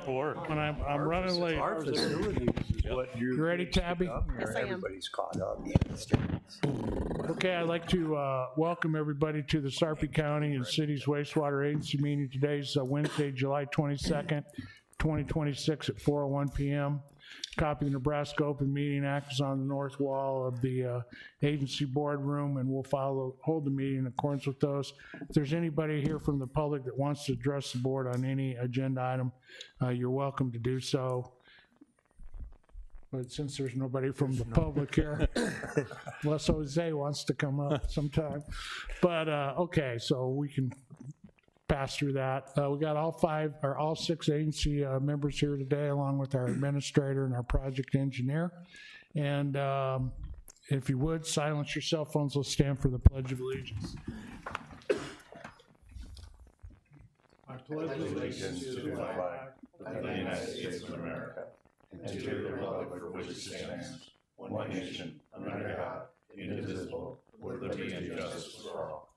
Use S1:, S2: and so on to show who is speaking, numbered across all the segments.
S1: report.
S2: When I'm running late.
S3: Our facilities is what
S2: You ready, Tabby?
S4: Yes, I am.
S3: Everybody's caught up.
S2: Okay, I'd like to welcome everybody to the Sarpy County and City's Wastewater Agency meeting. Today's Wednesday, July 22nd, 2026 at 4:01 p.m. Copy of the Nebraska Open Meeting Act is on the north wall of the agency boardroom, and we'll hold the meeting in accordance with those. If there's anybody here from the public that wants to address the board on any agenda item, you're welcome to do so. But since there's nobody from the public here, unless Jose wants to come up sometime. But okay, so we can pass through that. We got all six agency members here today, along with our administrator and our project engineer. And if you would, silence your cell phones. Let's stand for the Pledge of Allegiance. I pledge allegiance to the flag of the United States of America and to the republic for which it stands, one nation, under God, indivisible, with liberty and justice for all.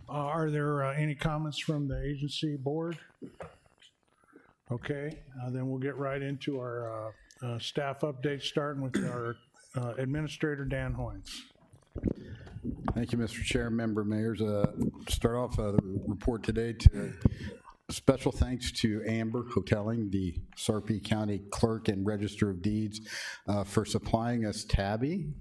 S2: Are there any comments from the agency board? Okay, then we'll get right into our staff update, starting with our administrator, Dan Hoynes.
S5: Thank you, Mr. Chair, member mayors. Start off the report today to special thanks to Amber Hoteling, the Sarpy County Clerk and Register of Deeds, for supplying us Tabby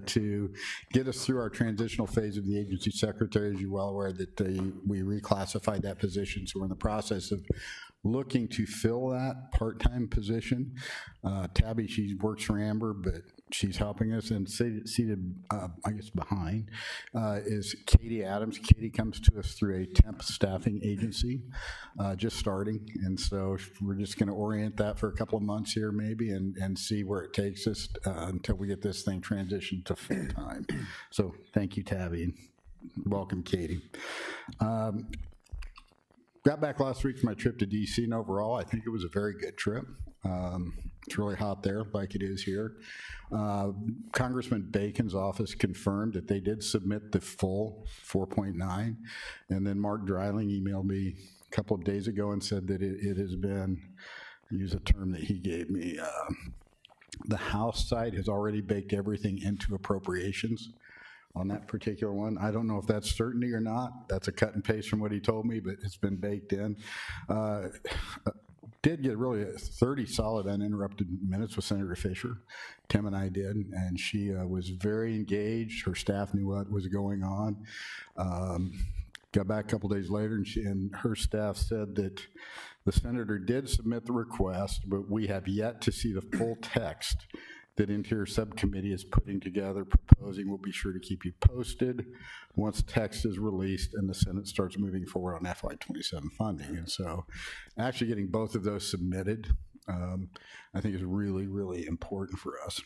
S5: to get us through our transitional phase of the agency secretary. As you're well aware that we reclassified that position, so we're in the process of looking to fill that part-time position. Tabby, she works for Amber, but she's helping us, and seated, I guess, behind is Katie Adams. Katie comes to us through a temp staffing agency, just starting, and so we're just going to orient that for a couple of months here maybe and see where it takes us until we get this thing transitioned to full-time. So thank you, Tabby, and welcome, Katie. Got back last week from my trip to DC, and overall I think it was a very good trip. It's really hot there like it is here. Congressman Bacon's office confirmed that they did submit the full 4.9, and then Mark Dreiling emailed me a couple of days ago and said that it has been, use a term that he gave me, the House side has already baked everything into appropriations on that particular one. I don't know if that's certainty or not. That's a cut and paste from what he told me, but it's been baked in. Did get really 30 solid uninterrupted minutes with Senator Fisher. Tim and I did, and she was very engaged. Her staff knew what was going on. Got back a couple days later, and her staff said that the senator did submit the request, but we have yet to see the full text that Interior Subcommittee is putting together, proposing. We'll be sure to keep you posted once text is released and the Senate starts moving forward on FY27 funding. And so actually getting both of those submitted, I think is really, really important for us.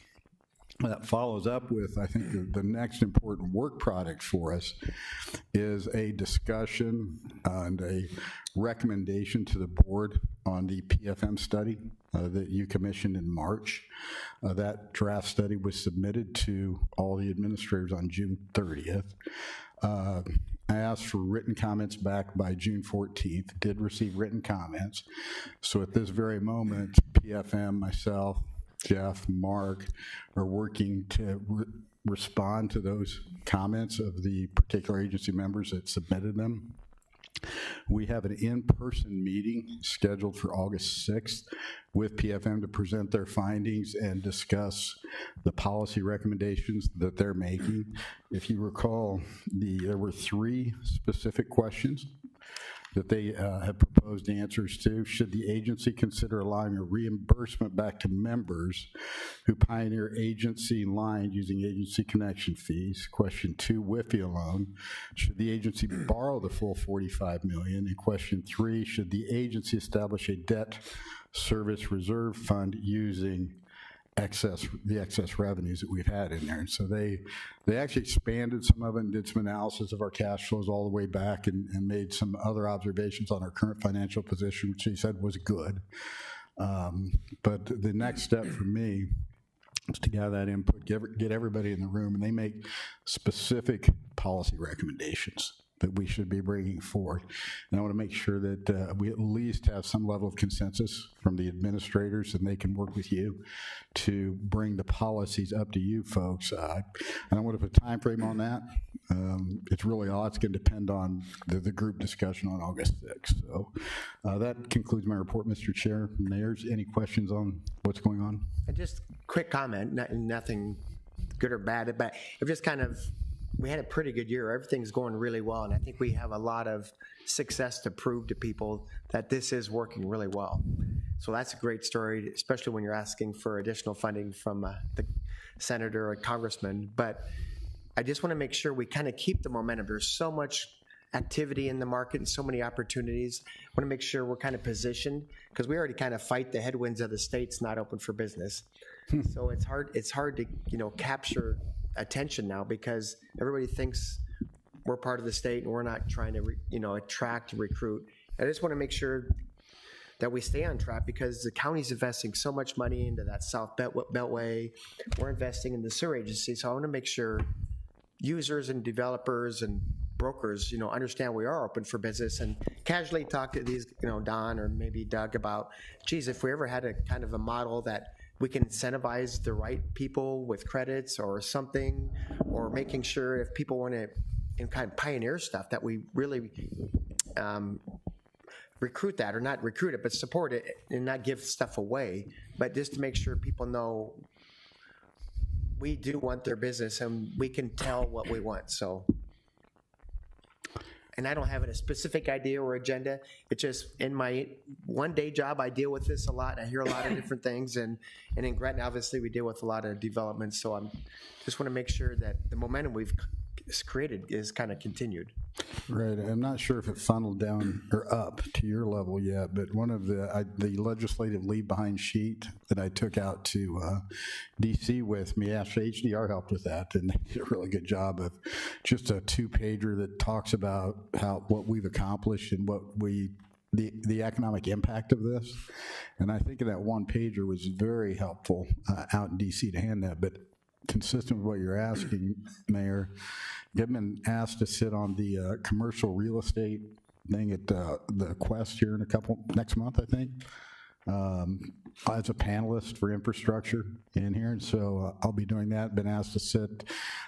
S5: That follows up with, I think, the next important work product for us is a discussion and a recommendation to the board on the PFM study that you commissioned in March. That draft study was submitted to all the administrators on June 30th. I asked for written comments back by June 14th, did receive written comments. So at this very moment, PFM, myself, Jeff, Mark are working to respond to those comments of the particular agency members that submitted them. We have an in-person meeting scheduled for August 6th with PFM to present their findings and discuss the policy recommendations that they're making. If you recall, there were 3 specific questions that they have proposed answers to. Should the agency consider allowing a reimbursement back to members who pioneer agency line using agency connection fees? Question 2, WIFIA loan. Should the agency borrow the full $45 million? And question 3, should the agency establish a debt service reserve fund using the excess revenues that we've had in there? And so they actually expanded some of it and did some analysis of our cash flows all the way back and made some other observations on our current financial position, which he said was good. But the next step for me is to gather that input, get everybody in the room, and they make specific policy recommendations that we should be bringing forth. And I want to make sure that we at least have some level of consensus from the administrators, and they can work with you to bring the policies up to you folks. I don't want to put a time frame on that. It's really all it's going to depend on the group discussion on August 6th. So that concludes my report, Mr. Chair. Mayors, any questions on what's going on?
S1: And just quick comment, nothing good or bad, but it just kind of, we had a pretty good year. Everything's going really well, and I think we have a lot of success to prove to people that this is working really well. So that's a great story, especially when you're asking for additional funding from the senator or congressman. But I just want to make sure we kind of keep the momentum. There's so much activity in the market and so many opportunities. I want to make sure we're kind of positioned, because we already kind of fight the headwinds of the states not open for business. So it's hard to capture attention now, because everybody thinks we're part of the state and we're not trying to attract and recruit. I just want to make sure that we stay on track, because the county's investing so much money into that South Beltway. We're investing in the sewer agency, so I want to make sure users and developers and brokers, understand we are open for business, and casually talk to these, Don or maybe Doug about, geez, if we ever had a kind of a model that we can incentivize the right people with credits or something, or making sure if people want to kind of pioneer stuff, that we really recruit that, or not recruit it, but support it and not give stuff away, but just to make sure people know we do want their business and we can tell what we want. So, and I don't have a specific idea or agenda. It's just in my one day job, I deal with this a lot. I hear a lot of different things, and in Gretna, obviously, we deal with a lot of development. So I'm just want to make sure that the momentum we've created is kind of continued.
S5: Right. I'm not sure if it funneled down or up to your level yet, but one of the legislative leave behind sheet that I took out to DC with me, actually HDR helped with that, and they did a really good job of just a 2-pager that talks about what we've accomplished and what the economic impact of this. And I think that 1-pager was very helpful out in DC to hand that. But consistent with what you're asking, Mayor, I've been asked to sit on the commercial real estate thing at the Quest here in next month, I think, as a panelist for infrastructure in here. And so I'll be doing that. Been asked to sit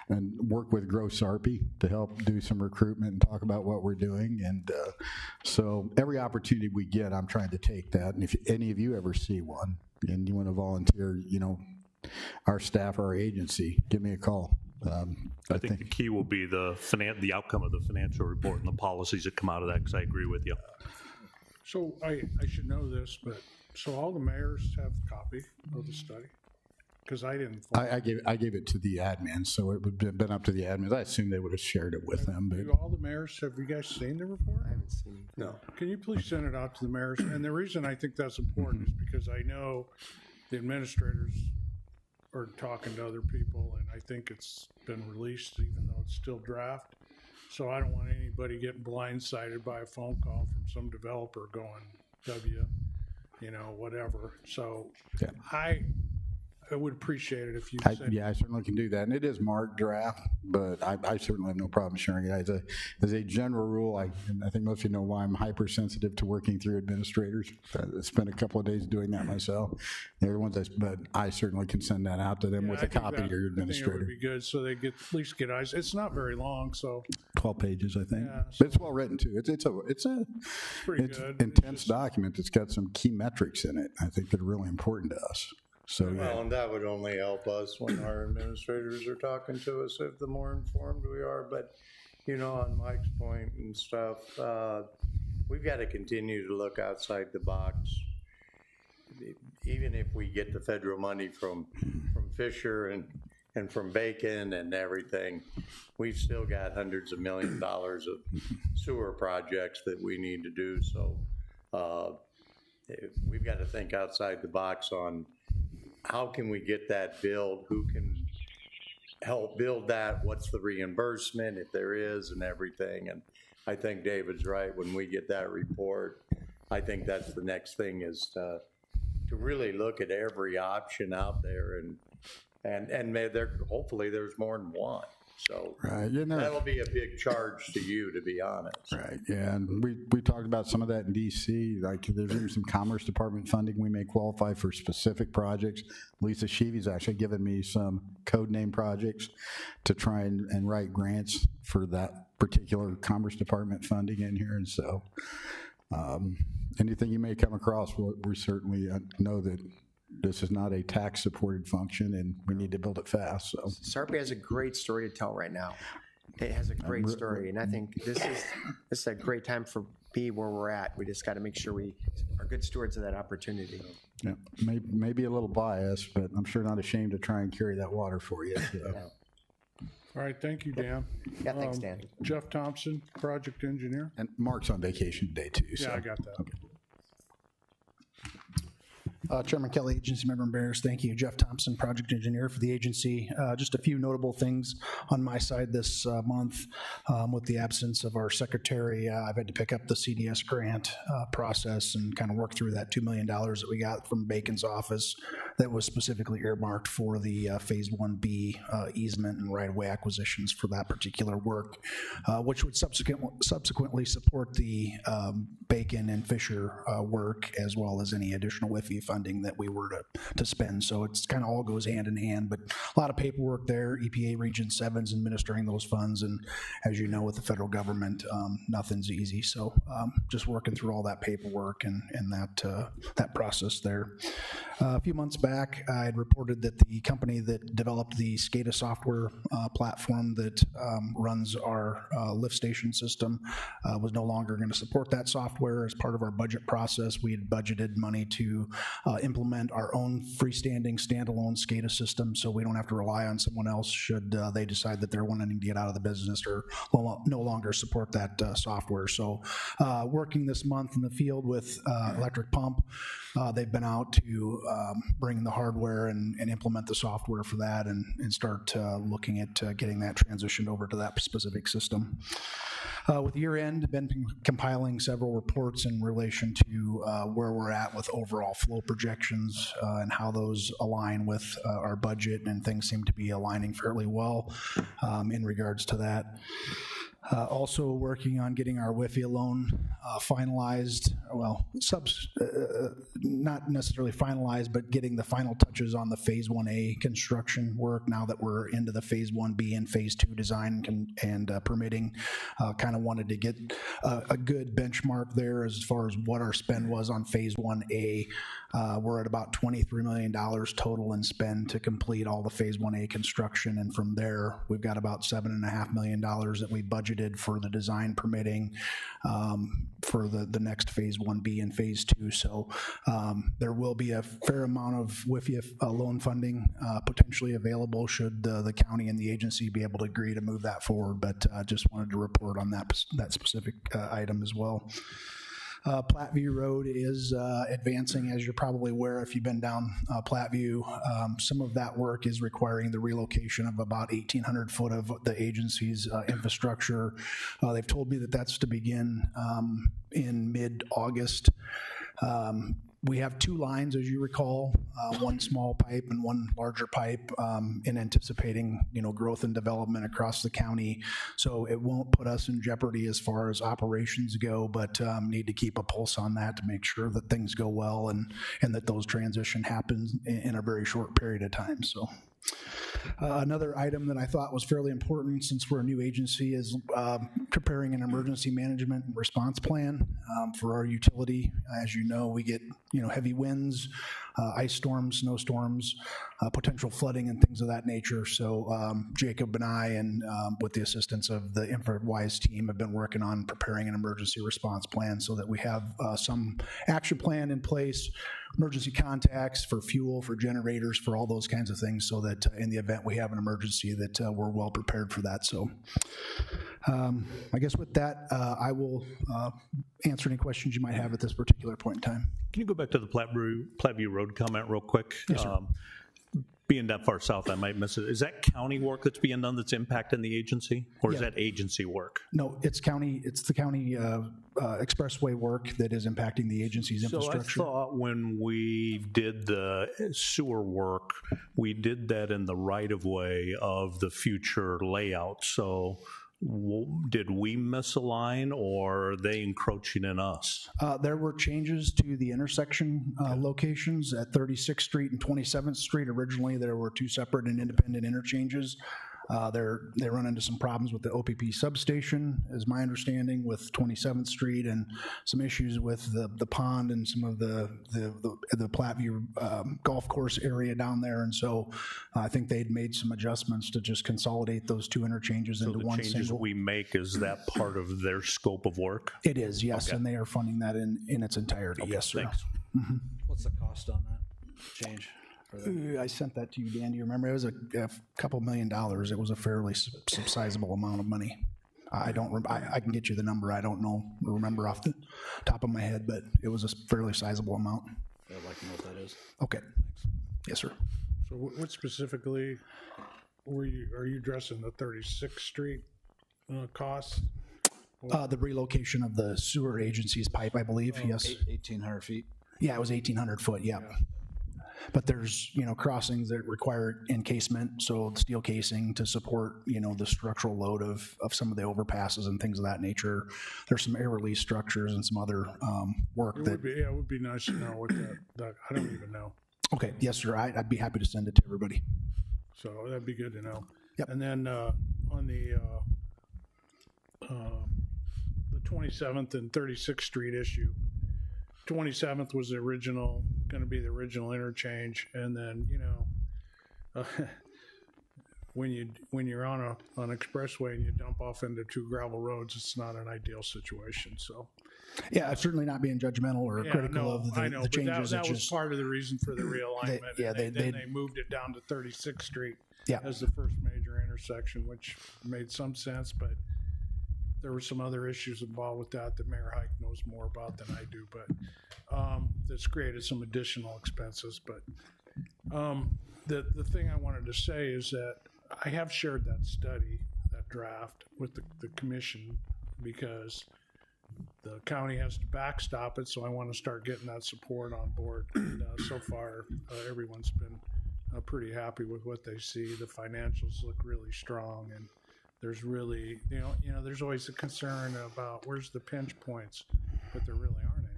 S5: and work with Grow Sarpy to help do some recruitment and talk about what we're doing. And so every opportunity we get, I'm trying to take that. And if any of you ever see one and you want to volunteer, our staff, our agency, give me a call.
S4: I think the key will be the outcome of the financial report and the policies that come out of that, because I agree with you.
S2: So I should know this, but so all the mayors have a copy of the study? Because I didn't.
S5: I gave it to the admin, so it would have been up to the admins. I assume they would have shared it with them. But
S2: all the mayors, have you guys seen the report?
S1: I haven't seen it.
S3: No.
S2: Can you please send it out to the mayors? And the reason I think that's important is because I know the administrators are talking to other people, and I think it's been released even though it's still draft. So I don't want anybody getting blindsided by a phone call from some developer going whatever. So yeah. I would appreciate it if you said.
S5: Yeah, I certainly can do that. And it is marked draft, but I certainly have no problem sharing it. As a general rule, I think most of you know why I'm hypersensitive to working through administrators. I spent a couple of days doing that myself. They're the ones but I certainly can send that out to them with a copy to your administrator.
S2: I think it would be good so they at least get eyes. It's not very long, so
S5: 12 pages, I think.
S2: Yeah,
S5: but it's well written too. It's
S2: pretty good.
S5: Intense document that's got some key metrics in it, I think, that are really important to us. So,
S3: well, and that would only help us when our administrators are talking to us, if the more informed we are. But, on Mike's point and stuff, we've got to continue to look outside the box. Even if we get the federal money from Fisher and from Bacon and everything, we've still got hundreds of millions of dollars of sewer projects that we need to do. So we've got to think outside the box on how can we get that built, who can help build that, what's the reimbursement, if there is, and everything. And I think David's right. When we get that report, I think that's the next thing, is to really look at every option out there, and hopefully there's more than one. So
S5: Right, you know,
S3: that'll be a big charge to you, to be honest.
S5: right, yeah, and we talked about some of that in DC. Like, there's even some Commerce Department funding we may qualify for specific projects. Lisa Sheevy's actually given me some code name projects to try and write grants for that particular Commerce Department funding in here, and so anything you may come across, we certainly know that this is not a tax-supported function, and we need to build it fast. So
S1: Sarpy has a great story to tell right now. It has a great story, and I think this is a great time for me where we're at. We just got to make sure we are good stewards of that opportunity.
S5: yeah, maybe a little biased, but I'm sure not ashamed to try and carry that water for you. So.
S2: All right, thank you, Dan.
S1: Yeah, thanks, Dan.
S2: Jeff Thompson, project engineer.
S5: And Mark's on vacation today too. So.
S2: Yeah, I got that.
S5: Okay.
S6: Chairman Kelly, agency member Bears, thank you. Jeff Thompson, project engineer for the agency. Just a few notable things on my side this month. With the absence of our secretary, I've had to pick up the CDS grant process and kind of work through that $2 million that we got from Bacon's office that was specifically earmarked for the Phase 1B easement and right-of-way acquisitions for that particular work, which would subsequently support the Bacon and Fisher work, as well as any additional WIFI funding that we were to spend. So it's kind of all goes hand in hand, but a lot of paperwork there. EPA Region 7's administering those funds, and as you know, with the federal government, nothing's easy. So just working through all that paperwork and that process there. A few months back, I had reported that the company that developed the SCADA software platform that runs our lift station system was no longer going to support that software. As part of our budget process, we had budgeted money to implement our own freestanding standalone SCADA system, so we don't have to rely on someone else should they decide that they're wanting to get out of the business or no longer support that software. So working this month in the field with Electric Pump, they've been out to bring the hardware and implement the software for that and start looking at getting that transitioned over to that specific system. With year end, been compiling several reports in relation to where we're at with overall flow projections and how those align with our budget, and things seem to be aligning fairly well in regards to that. Also working on getting our WIFIA loan finalized, well, not necessarily finalized, but getting the final touches on the Phase 1A construction work now that we're into the Phase 1B and Phase 2 design and permitting. Kind of wanted to get a good benchmark there as far as what our spend was on Phase 1A. We're at about $23 million total in spend to complete all the Phase 1A construction, and from there, we've got about $7.5 million that we budgeted for the design permitting for the next Phase 1B and Phase 2. So there will be a fair amount of WIFIA loan funding potentially available should the county and the agency be able to agree to move that forward, but just wanted to report on that specific item as well. Platteview Road is advancing, as you're probably aware if you've been down Platteview. Some of that work is requiring the relocation of about 1,800 foot of the agency's infrastructure. They've told me that that's to begin in mid-August. We have two lines, as you recall, one small pipe and one larger pipe in anticipating, growth and development across the county. So it won't put us in jeopardy as far as operations go, but need to keep a pulse on that to make sure that things go well and that those transition happens in a very short period of time. So. Another item that I thought was fairly important since we're a new agency is preparing an emergency management and response plan for our utility. As you know, we get heavy winds, ice storms, snowstorms, potential flooding and things of that nature. So Jacob and I, and with the assistance of the InfraWise team, have been working on preparing an emergency response plan so that we have some action plan in place, emergency contacts for fuel, for generators, for all those kinds of things, so that in the event we have an emergency that we're well prepared for that. So I guess with that, I will answer any questions you might have at this particular point in time.
S4: Can you go back to the Platteview Road comment real quick?
S6: Yes, sir.
S4: being that far south, I might miss it. Is that county work that's being done that's impacting the agency? Or is
S6: Yeah.
S4: that agency work?
S6: No, it's the county expressway work that is impacting the agency's infrastructure.
S4: So I thought when we did the sewer work, we did that in the right-of-way of the future layout. So did we miss a line, or are they encroaching in us?
S6: There were changes to the intersection locations at 36th Street and 27th Street. Originally, there were two separate and independent interchanges. They run into some problems with the OPP substation, is my understanding, with 27th Street, and some issues with the pond and some of the Platteview golf course area down there. And so I think they'd made some adjustments to just consolidate those two interchanges into one
S4: The changes
S6: single.
S4: we make, is that part of their scope of work?
S6: It is, yes, and they are funding that in its entirety. Yes, sir.
S4: Thanks.
S7: What's the cost on that change? For the-
S6: I sent that to you, Dan. Do you remember? It was a couple $1 million. It was a fairly sizable amount of money. I don't. I can get you the number. I don't remember off the top of my head, but it was a fairly sizable amount.
S7: I'd like to know what that is.
S6: Okay. Yes, sir.
S2: So what specifically are you addressing, the 36th Street costs?
S6: The relocation of the sewer agency's pipe, I believe. Yes.
S7: 1,800 feet.
S6: Yeah, it was 1,800 foot. Yeah. But there's, crossings that require encasement, so steel casing to support, the structural load of some of the overpasses and things of that nature. There's some air release structures and some other work that.
S2: It would be nice to know what that I don't even know.
S6: Okay, yes, sir. I'd be happy to send it to everybody.
S2: So that'd be good to know.
S6: Yep.
S2: And then on the 27th and 36th Street issue, 27th was going to be the original interchange, and then when you're on an expressway and you dump off into two gravel roads, it's not an ideal situation. So
S6: Yeah, certainly not being judgmental or critical of
S2: I know,
S6: the
S2: but
S6: changes.
S2: that
S6: it's
S2: was
S6: just
S2: part of the reason for the realignment.
S6: They
S2: they moved it down to 36th Street
S6: Yeah.
S2: as the first major intersection, which made some sense, but there were some other issues involved with that Mayor Hike knows more about than I do, but that's created some additional expenses. But the thing I wanted to say is that I have shared that study, that draft, with the commission, because the county has to backstop it, so I want to start getting that support on board. And so far, everyone's been pretty happy with what they see. The financials look really strong, and there's really, there's always a concern about where's the pinch points, but there really aren't any.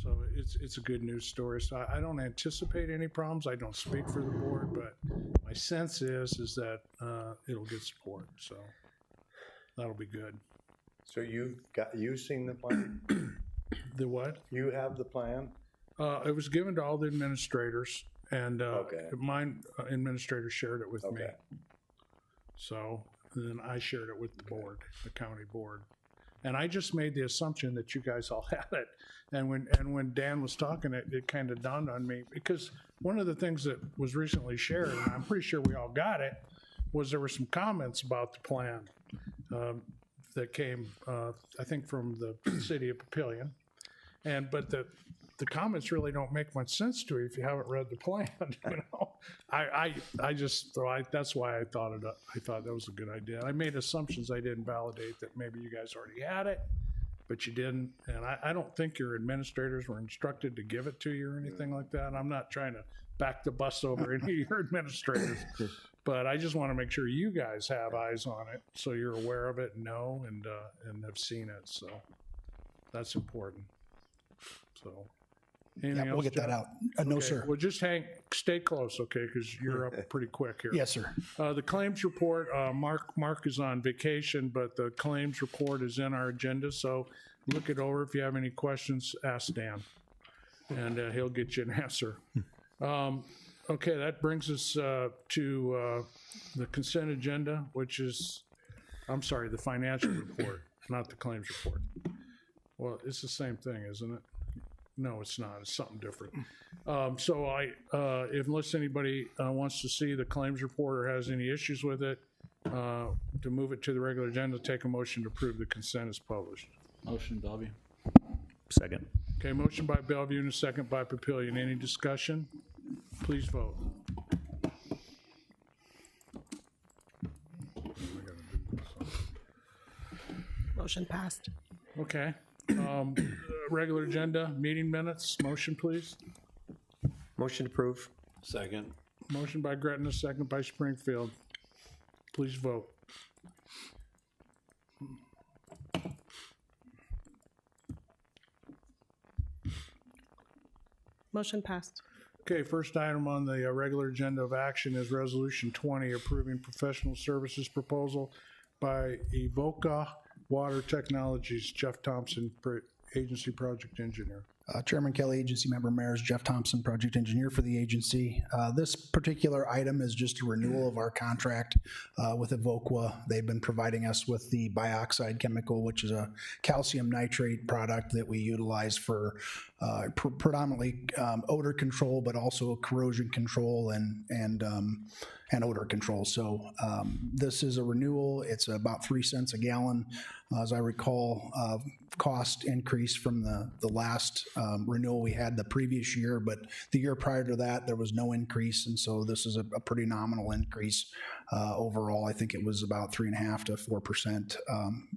S2: So it's a good news story. So I don't anticipate any problems. I don't speak for the board, but my sense is that it'll get support. So that'll be good.
S3: So you seen the plan?
S2: The what?
S3: You have the plan?
S2: It was given to all the administrators, and
S3: Okay.
S2: mine administrator shared it with me.
S3: Okay.
S2: So then I shared it with the board, the county board. And I just made the assumption that you guys all had it. And when Dan was talking, it kind of dawned on me, because one of the things that was recently shared, and I'm pretty sure we all got it, was there were some comments about the plan that came, I think, from the city of Papillion. But the comments really don't make much sense to you if you haven't read the plan. I just thought that's why I thought it up. I thought that was a good idea. I made assumptions I didn't validate, that maybe you guys already had it, but you didn't. And I don't think your administrators were instructed to give it to you or anything like that. I'm not trying to back the bus over any of your administrators, but I just want to make sure you guys have eyes on it, so you're aware of it and know and have seen it. So that's important. So. Anything
S6: yeah,
S2: else,
S6: we'll get that
S2: Jeff?
S6: out. No,
S2: Okay,
S6: sir.
S2: Well, just stay close, okay, because you're up pretty quick here.
S6: Yes, sir.
S2: The claims report, Mark is on vacation, but the claims report is in our agenda, so look it over. If you have any questions, ask Dan, and he'll get you an answer. Okay, that brings us to the consent agenda, which is, I'm sorry, the financial report, not the claims report. Well, it's the same thing, isn't it? No, it's not. It's something different. So unless anybody wants to see the claims report or has any issues with it, to move it to the regular agenda, take a motion to approve the consent as published.
S7: Motion, Bellevue.
S4: Second.
S2: Okay, motion by Bellevue and a second by Papillion. Any discussion? Please vote.
S8: Motion passed.
S2: Okay. Regular agenda, meeting minutes, motion, please.
S1: Motion to approve.
S7: Second.
S2: Motion by Gretna, second by Springfield. Please vote.
S8: Motion passed.
S2: Okay, first item on the regular agenda of action is Resolution 20, approving professional services proposal by Evoca Water Technologies. Jeff Thompson, Agency Project Engineer.
S6: Chairman Kelly, agency member mayors, Jeff Thompson, project engineer for the agency. This particular item is just a renewal of our contract with Evoqua. They've been providing us with the bioxide chemical, which is a calcium nitrate product that we utilize for predominantly odor control, but also corrosion control and odor control. So this is a renewal. It's about 3 cents a gallon. As I recall, cost increase from the last renewal we had the previous year, but the year prior to that, there was no increase. And so this is a pretty nominal increase overall. I think it was about 3.5% to 4%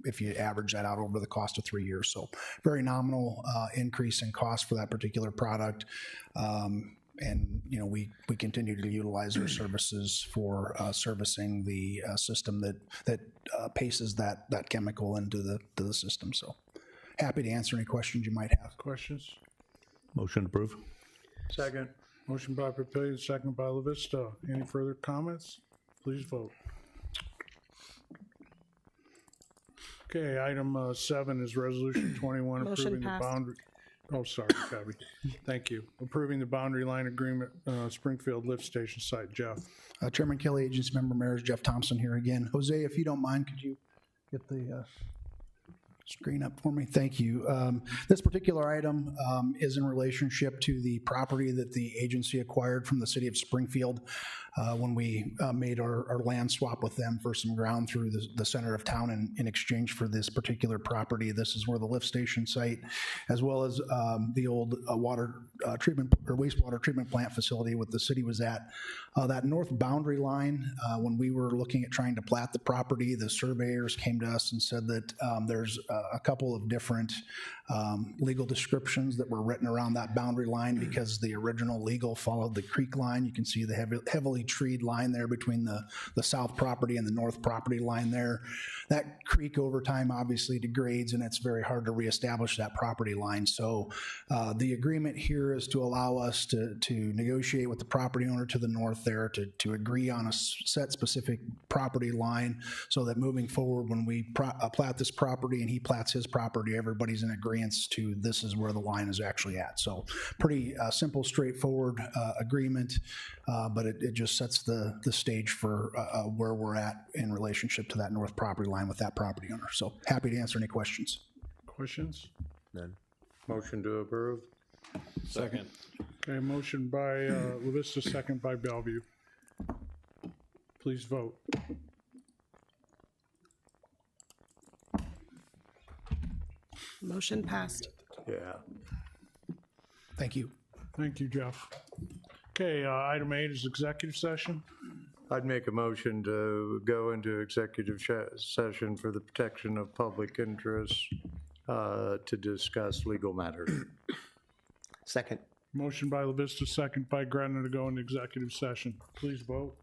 S6: if you average that out over the cost of 3 years. So very nominal increase in cost for that particular product. And, you know, we continue to utilize their services for servicing the system that paces that chemical into the system. So happy to answer any questions you might have.
S2: Questions?
S4: Motion approved.
S3: Second.
S2: Motion by Papillion, second by LaVista. Any further comments? Please vote. Okay, item 7 is Resolution 21,
S8: Motion
S2: approving the
S8: passed.
S2: boundary. Oh, sorry, Gabby. Thank you. Approving the boundary line agreement, Springfield Lift Station site. Jeff.
S6: Chairman Kelly, agency member mayors, Jeff Thompson here again. Jose, if you don't mind, could you get the screen up for me? Thank you. This particular item is in relationship to the property that the agency acquired from the city of Springfield when we made our land swap with them for some ground through the center of town in exchange for this particular property. This is where the lift station site, as well as the old water treatment or wastewater treatment plant facility what the city was at. That north boundary line, when we were looking at trying to plat the property, the surveyors came to us and said that there's a couple of different legal descriptions that were written around that boundary line because the original legal followed the creek line. You can see the heavily treed line there between the south property and the north property line there. That creek over time obviously degrades and it's very hard to reestablish that property line. So the agreement here is to allow us to negotiate with the property owner to the north there to agree on a set specific property line so that moving forward when we plat this property and he plats his property, everybody's in agreement to this is where the line is actually at. So pretty simple, straightforward agreement, but it just sets the stage for where we're at in relationship to that north property line with that property owner. So happy to answer any questions.
S2: Questions?
S1: None.
S3: Motion to approve.
S7: Second.
S2: Okay, motion by LaVista, second by Bellevue. Please vote.
S8: Motion passed.
S3: Yeah.
S6: Thank you.
S2: Thank you, Jeff. Okay, item 8 is executive session.
S3: I'd make a motion to go into executive session for the protection of public interests to discuss legal matters.
S1: Second.
S2: Motion by LaVista, second by Gretna to go into executive session. Please vote.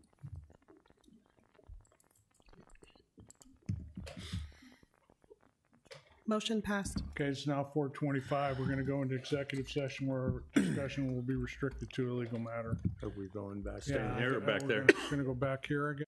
S8: Motion passed.
S2: Okay, it's now 4:25. We're going to go into executive session where our discussion will be restricted to a legal matter.
S3: Are we going back?
S2: Yeah,
S4: here or back there?
S2: We're going to go back here again.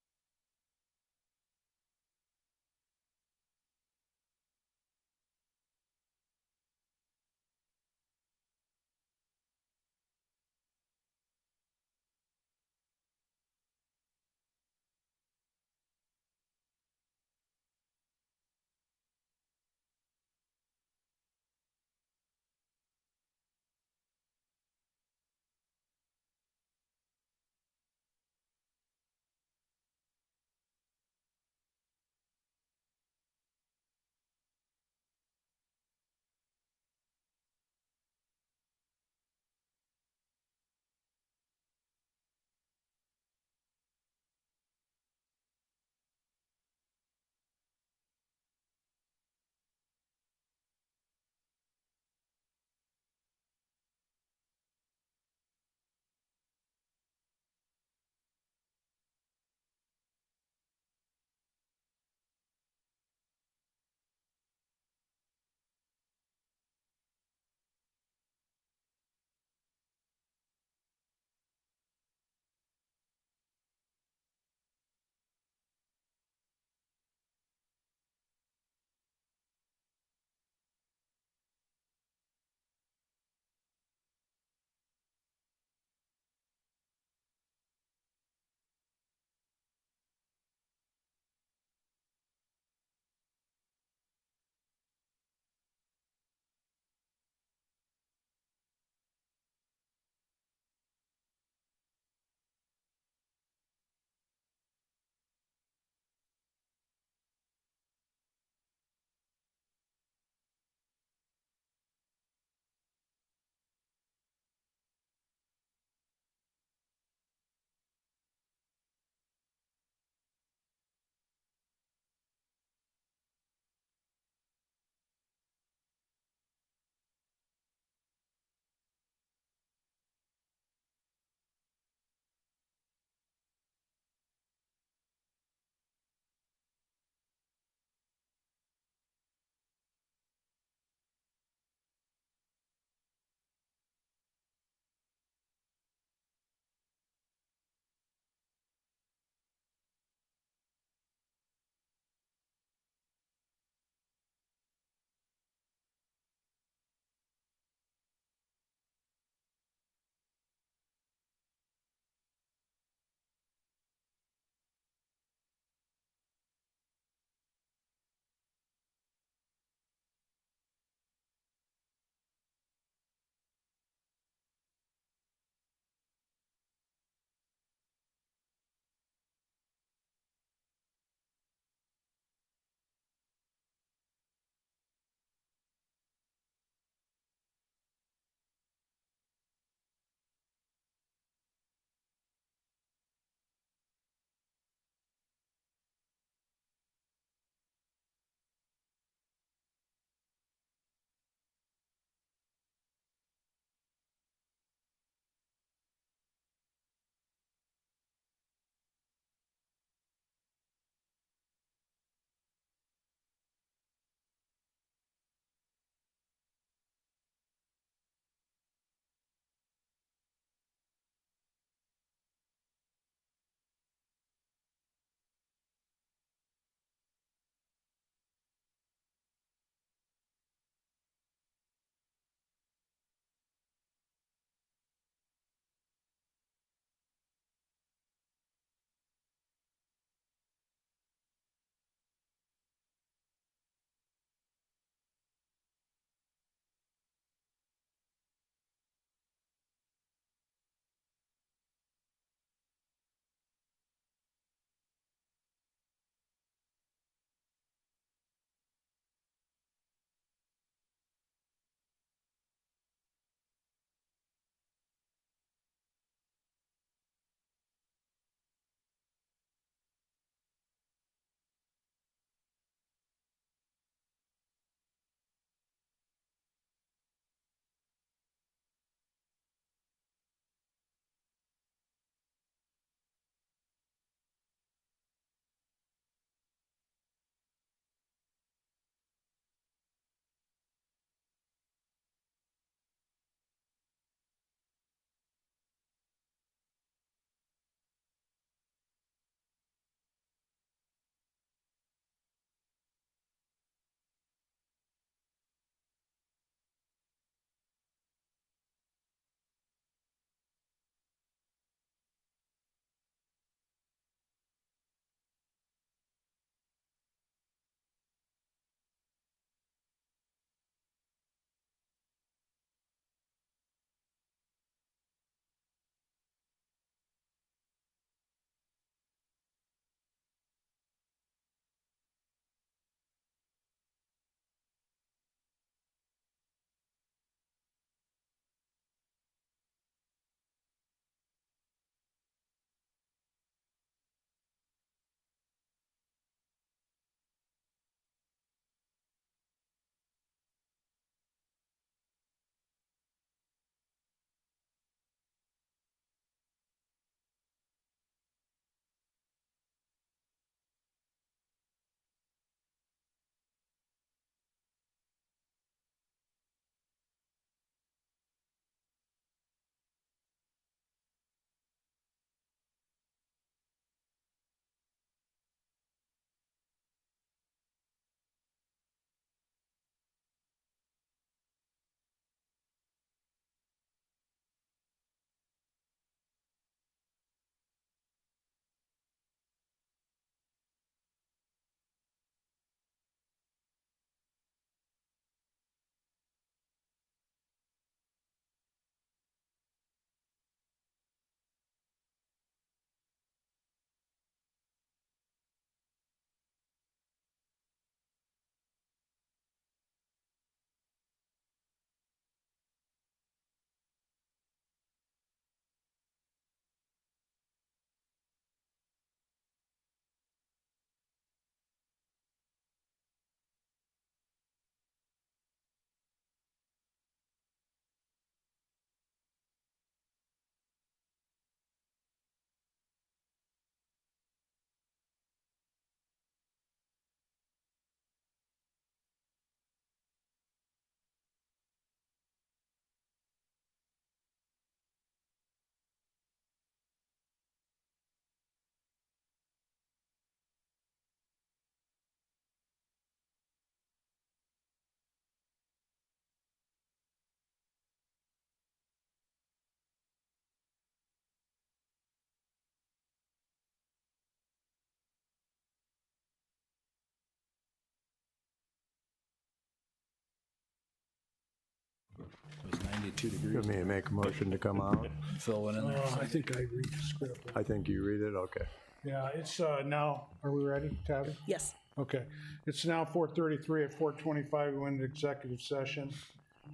S3: You may make a motion to come out.
S7: Phil went in there.
S2: I think I read the script.
S3: I think you read it, okay.
S2: Yeah, it's now, are we ready, Tabby?
S8: Yes.
S2: Okay. It's now 4:33. At 4:25, we went into executive session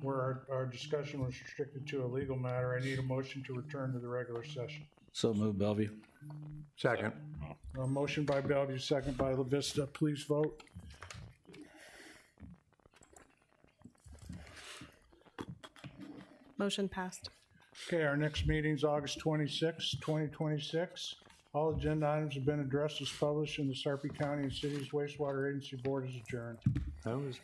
S2: where our discussion was restricted to a legal matter. I need a motion to return to the regular session.
S7: So move, Bellevue.
S3: Second.
S2: A motion by Bellevue, second by La Vista. Please vote.
S8: Motion passed.
S2: Okay, our next meeting's August 26, 2026. All agenda items have been addressed as published in the Sarpy County and Cities Wastewater Agency Board is adjourned.
S3: That was